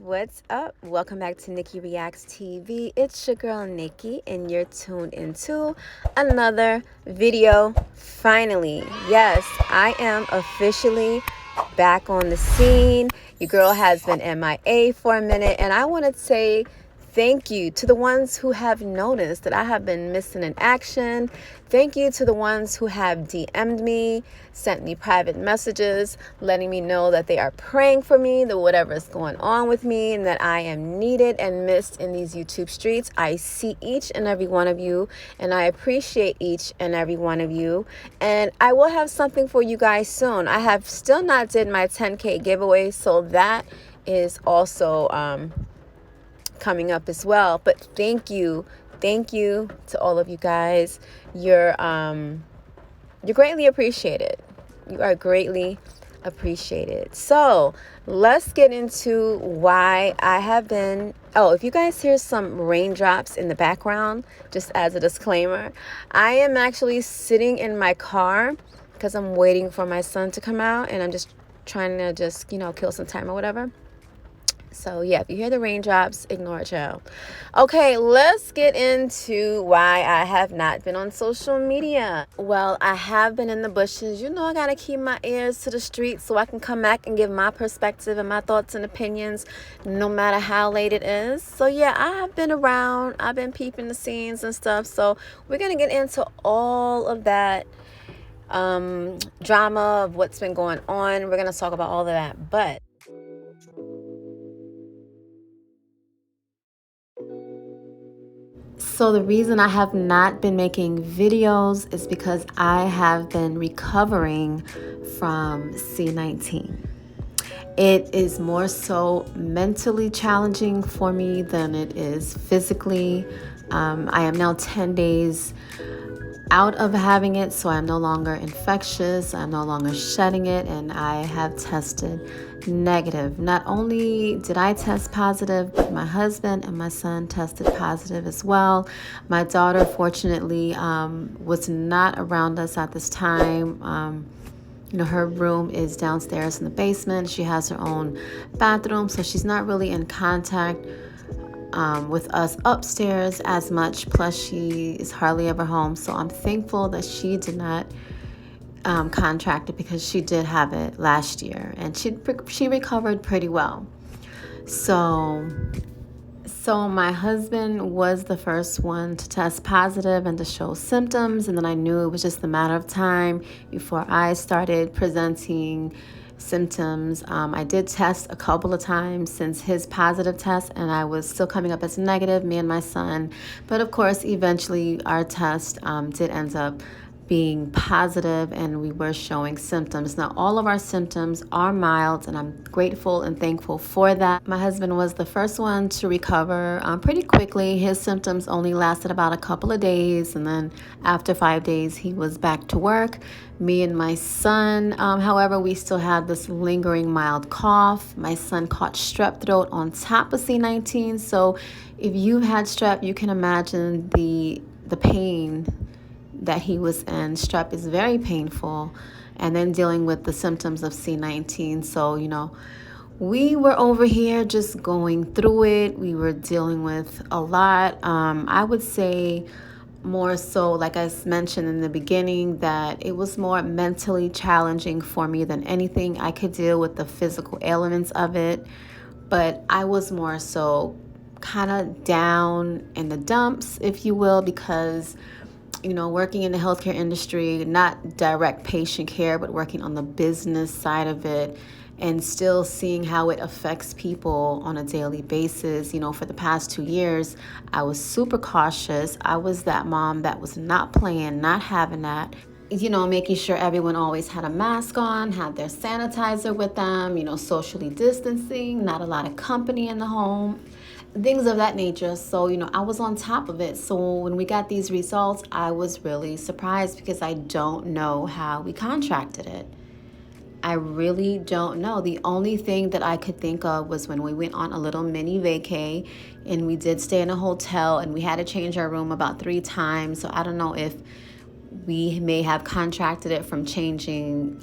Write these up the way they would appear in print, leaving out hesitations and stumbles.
what's up? Welcome back to Nikki Reacts TV. It's your girl Nikki, and you're tuned into another video. Finally, yes, I am officially back on the scene. Your girl has been MIA for a minute, and I want to say thank you to the ones who have noticed that I have been missing in action. Thank you to the ones who have DM'd me, sent me private messages, letting me know that they are praying for me, that whatever is going on with me, and that I am needed and missed in these YouTube streets. I see each and every one of you, and I appreciate each and every one of you. And I will have something for you guys soon. I have still not did my 10K giveaway, so that is also coming up as well. But thank you to all of you guys. You're greatly appreciated. You are greatly appreciated. So let's get into why I have been. Oh, if you guys hear some raindrops in the background, just as a disclaimer, I am actually sitting in my car because I'm waiting for my son to come out, and I'm just trying to kill some time or whatever. So yeah, if you hear the raindrops, ignore it, child. Okay, let's get into why I have not been on social media. Well, I have been in the bushes. I gotta keep my ears to the streets so I can come back and give my perspective and my thoughts and opinions, no matter how late it is. So yeah, I have been around. I've been peeping the scenes and stuff. So we're gonna get into all of that drama of what's been going on. We're gonna talk about all of that, but so the reason I have not been making videos is because I have been recovering from C19. It is more so mentally challenging for me than it is physically. I am now 10 days out of having it, so I'm no longer infectious, I'm no longer shedding it, and I have tested negative. Not only did I test positive, but my husband and my son tested positive as well. My daughter, fortunately, was not around us at this time. Her room is downstairs in the basement. She has her own bathroom, so she's not really in contact with us upstairs as much. Plus, she is hardly ever home. So I'm thankful that she did not contract it, because she did have it last year, and she recovered pretty well. So my husband was the first one to test positive and to show symptoms, and then I knew it was just a matter of time before I started presenting symptoms. I did test a couple of times since his positive test, and I was still coming up as negative, me and my son. But of course, eventually our test did end up being positive, and we were showing symptoms. Now, all of our symptoms are mild, and I'm grateful and thankful for that. My husband was the first one to recover pretty quickly. His symptoms only lasted about a couple of days, and then after 5 days, he was back to work. Me and my son, however, we still had this lingering mild cough. My son caught strep throat on top of C19, so if you've had strep, you can imagine the pain that he was in. Strep is very painful, and then dealing with the symptoms of C19. So, we were over here just going through it. We were dealing with a lot. I would say more so, like I mentioned in the beginning, that it was more mentally challenging for me than anything. I could deal with the physical elements of it, but I was more so kind of down in the dumps, if you will, because working in the healthcare industry, not direct patient care, but working on the business side of it, and still seeing how it affects people on a daily basis. For the past 2 years, I was super cautious. I was that mom that was not playing, not having that. Making sure everyone always had a mask on, had their sanitizer with them, socially distancing, not a lot of company in the home, things of that nature. So, I was on top of it. So when we got these results, I was really surprised, because I don't know how we contracted it. I really don't know. The only thing that I could think of was when we went on a little mini vacay, and we did stay in a hotel, and we had to change our room about 3 times. So I don't know if we may have contracted it from changing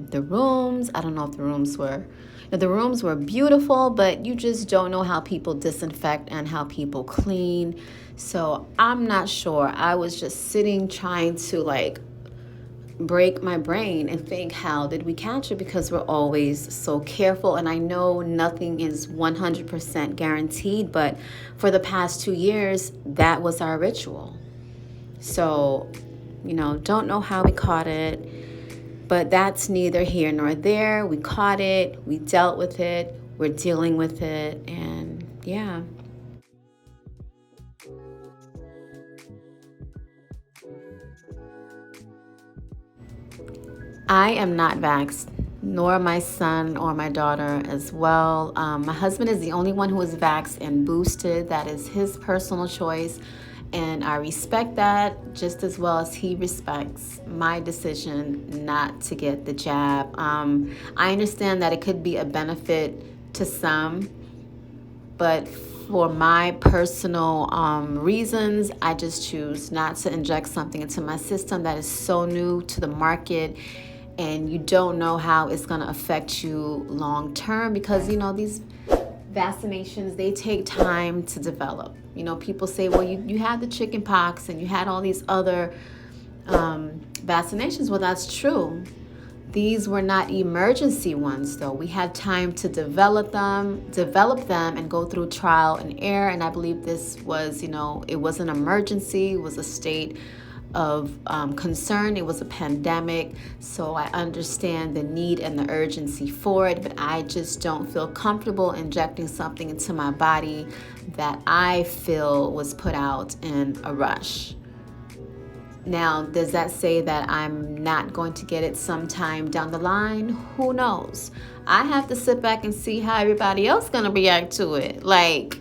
the rooms. I don't know if the rooms were The rooms were beautiful, but you just don't know how people disinfect and how people clean. So I'm not sure. I was just sitting trying to like break my brain and think, how did we catch it? Because we're always so careful. And I know nothing is 100% guaranteed, but for the past 2 years, that was our ritual. So, don't know how we caught it, but that's neither here nor there. We caught it, we dealt with it, we're dealing with it, and yeah. I am not vaxxed, nor my son or my daughter as well. My husband is the only one who is vaxxed and boosted. That is his personal choice, and I respect that just as well as he respects my decision not to get the jab. I understand that it could be a benefit to some, but for my personal reasons, I just choose not to inject something into my system that is so new to the market, and you don't know how it's going to affect you long term, because these vaccinations, they take time to develop. People say, well, you had the chicken pox and you had all these other vaccinations. Well, that's true. These were not emergency ones, though. We had time to develop them, and go through trial and error. And I believe this was, it was an emergency. It was a state of concern. It was a pandemic. So I understand the need and the urgency for it, but I just don't feel comfortable injecting something into my body that I feel was put out in a rush. Now, does that say that I'm not going to get it sometime down the line? Who knows? I have to sit back and see how everybody else is going to react to it. Like,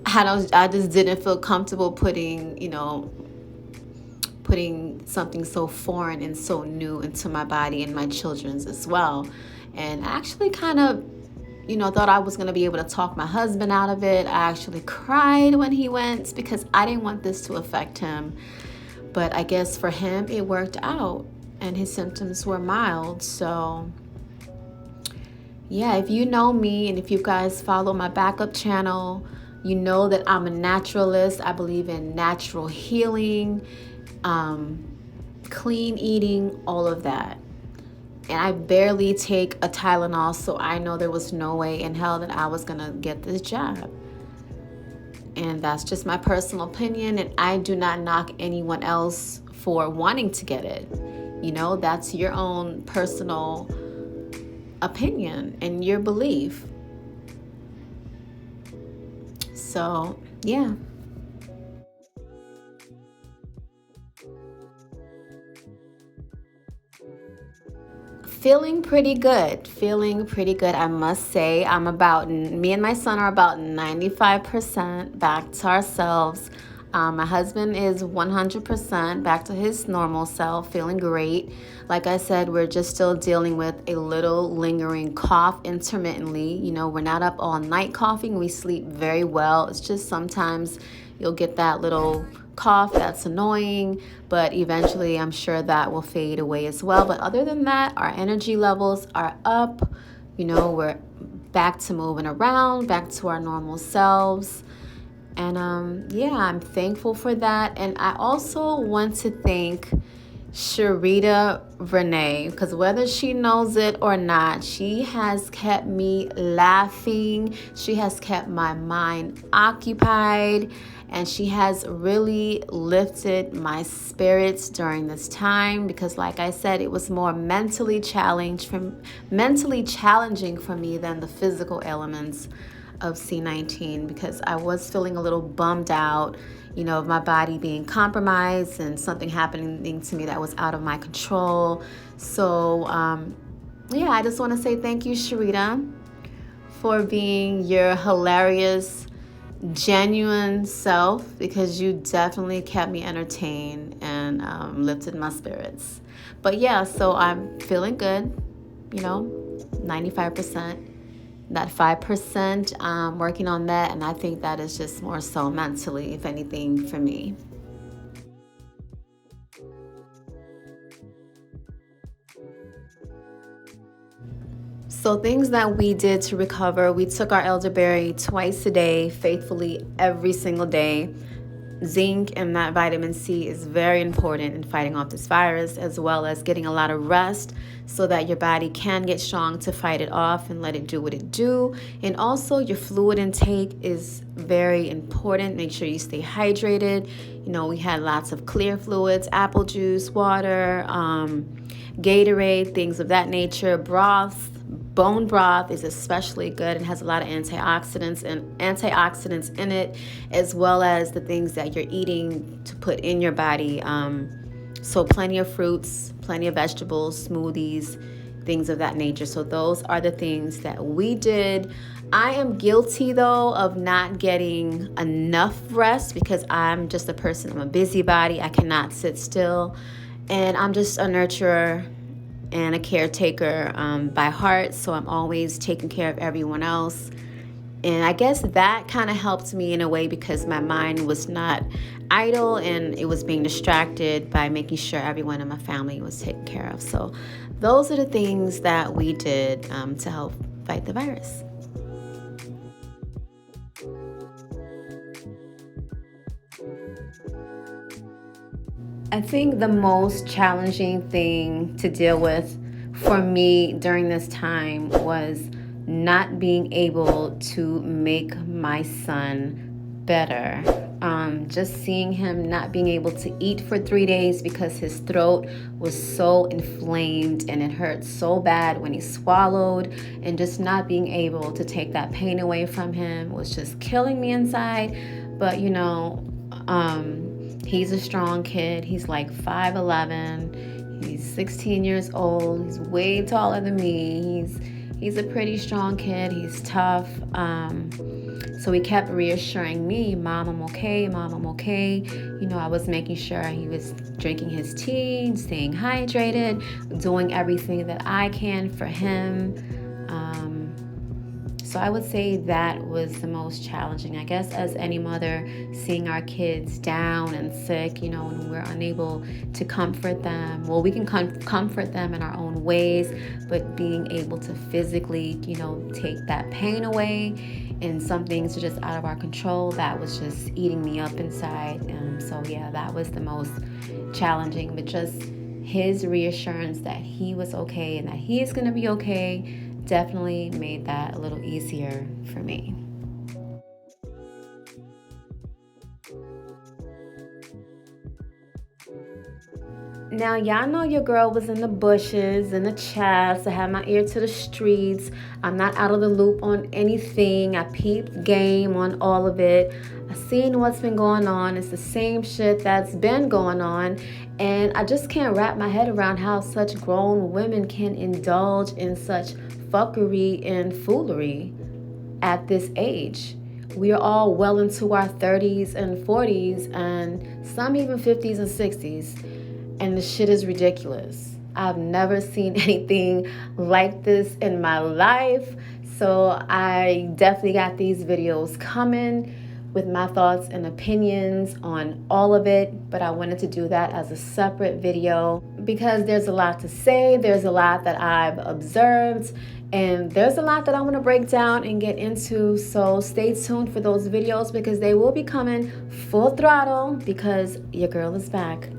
I just didn't feel comfortable putting something so foreign and so new into my body and my children's as well. And I actually kind of, thought I was going to be able to talk my husband out of it. I actually cried when he went because I didn't want this to affect him. But I guess for him, it worked out and his symptoms were mild. So yeah, if you know me and if you guys follow my backup channel, you know that I'm a naturalist. I believe in natural healing, clean eating, all of that. And I barely take a Tylenol, so I know there was no way in hell that I was going to get this jab. And that's just my personal opinion, and I do not knock anyone else for wanting to get it. That's your own personal opinion and your belief. So, yeah. Feeling pretty good, I must say. Me and my son are about 95% back to ourselves. My husband is 100% back to his normal self, feeling great. Like I said, we're just still dealing with a little lingering cough intermittently. We're not up all night coughing. We sleep very well. It's just sometimes you'll get that little cough that's annoying, but eventually I'm sure that will fade away as well. But other than that, our energy levels are up. We're back to moving around, back to our normal selves. And yeah, I'm thankful for that. And I also want to thank Sharita Renee, because whether she knows it or not, she has kept me laughing. She has kept my mind occupied, and she has really lifted my spirits during this time, because like I said, it was more mentally challenging for me than the physical elements of C19, because I was feeling a little bummed out, of my body being compromised and something happening to me that was out of my control. So yeah, I just want to say thank you, Sharita, for being your hilarious, genuine self, because you definitely kept me entertained and lifted my spirits. But yeah, so I'm feeling good, 95%. That 5%, working on that, and I think that is just more so mentally, if anything, for me. So things that we did to recover, we took our elderberry twice a day, faithfully every single day. Zinc and that vitamin C is very important in fighting off this virus, as well as getting a lot of rest so that your body can get strong to fight it off and let it do what it do. And also your fluid intake is very important. Make sure you stay hydrated. You know, we had lots of clear fluids, apple juice, water, Gatorade, things of that nature, broths. Bone broth is especially good. It has a lot of antioxidants in it, as well as the things that you're eating to put in your body. So plenty of fruits, plenty of vegetables, smoothies, things of that nature. So those are the things that we did. I am guilty though of not getting enough rest because I'm just a person, I'm a busybody. I cannot sit still, and I'm just a nurturer and a caretaker by heart, so I'm always taking care of everyone else. And I guess that kind of helped me in a way because my mind was not idle and it was being distracted by making sure everyone in my family was taken care of. So those are the things that we did to help fight the virus. I think the most challenging thing to deal with for me during this time was not being able to make my son better. Just seeing him not being able to eat for 3 days because his throat was so inflamed and it hurt so bad when he swallowed, and just not being able to take that pain away from him was just killing me inside. But you know, he's a strong kid. He's like 5'11". He's 16 years old. He's way taller than me. He's a pretty strong kid. He's tough. So he kept reassuring me, Mom, I'm okay. Mom, I'm okay. You know, I was making sure he was drinking his tea, staying hydrated, doing everything that I can for him. So I would say that was the most challenging. I guess as any mother, seeing our kids down and sick, you know, and we're unable to comfort them. Well, we can comfort them in our own ways, but being able to physically, you know, take that pain away, and some things are just out of our control, that was just eating me up inside. So yeah, that was the most challenging, but just his reassurance that he was okay and that he is going to be okay definitely made that a little easier for me. Now, y'all know your girl was in the bushes, in the chats. I had my ear to the streets. I'm not out of the loop on anything. I peeped game on all of it. I seen what's been going on. It's the same shit that's been going on. And I just can't wrap my head around how such grown women can indulge in such fuckery and foolery at this age. We are all well into our 30s and 40s, and some even 50s and 60s. And the shit is ridiculous. I've never seen anything like this in my life. So I definitely got these videos coming with my thoughts and opinions on all of it, but I wanted to do that as a separate video because there's a lot to say, there's a lot that I've observed, and there's a lot that I want to break down and get into. So stay tuned for those videos because they will be coming full throttle because your girl is back.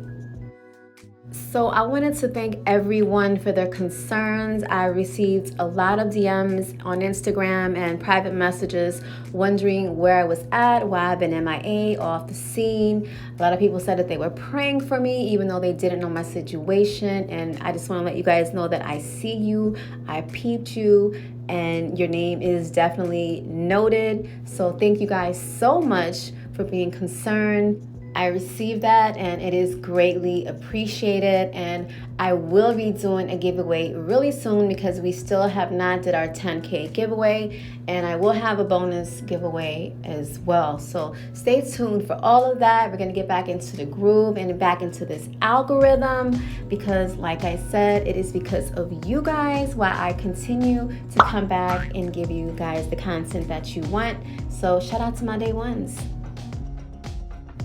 So I wanted to thank everyone for their concerns. I received a lot of DMs on Instagram and private messages wondering where I was at, why I've been MIA, off the scene. A lot of people said that they were praying for me even though they didn't know my situation. And I just want to let you guys know that I see you, I peeped you, and your name is definitely noted. So thank you guys so much for being concerned. I received that and it is greatly appreciated, and I will be doing a giveaway really soon because we still have not did our 10K giveaway, and I will have a bonus giveaway as well. So stay tuned for all of that. We're going to get back into the groove and back into this algorithm because like I said, it is because of you guys why I continue to come back and give you guys the content that you want. So shout out to my day ones.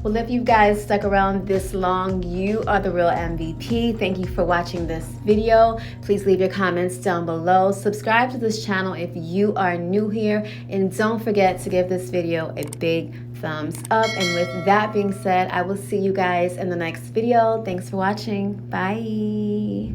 Well, if you guys stuck around this long, you are the real MVP. Thank you for watching this video. Please leave your comments down below. Subscribe to this channel if you are new here. And don't forget to give this video a big thumbs up. And with that being said, I will see you guys in the next video. Thanks for watching. Bye.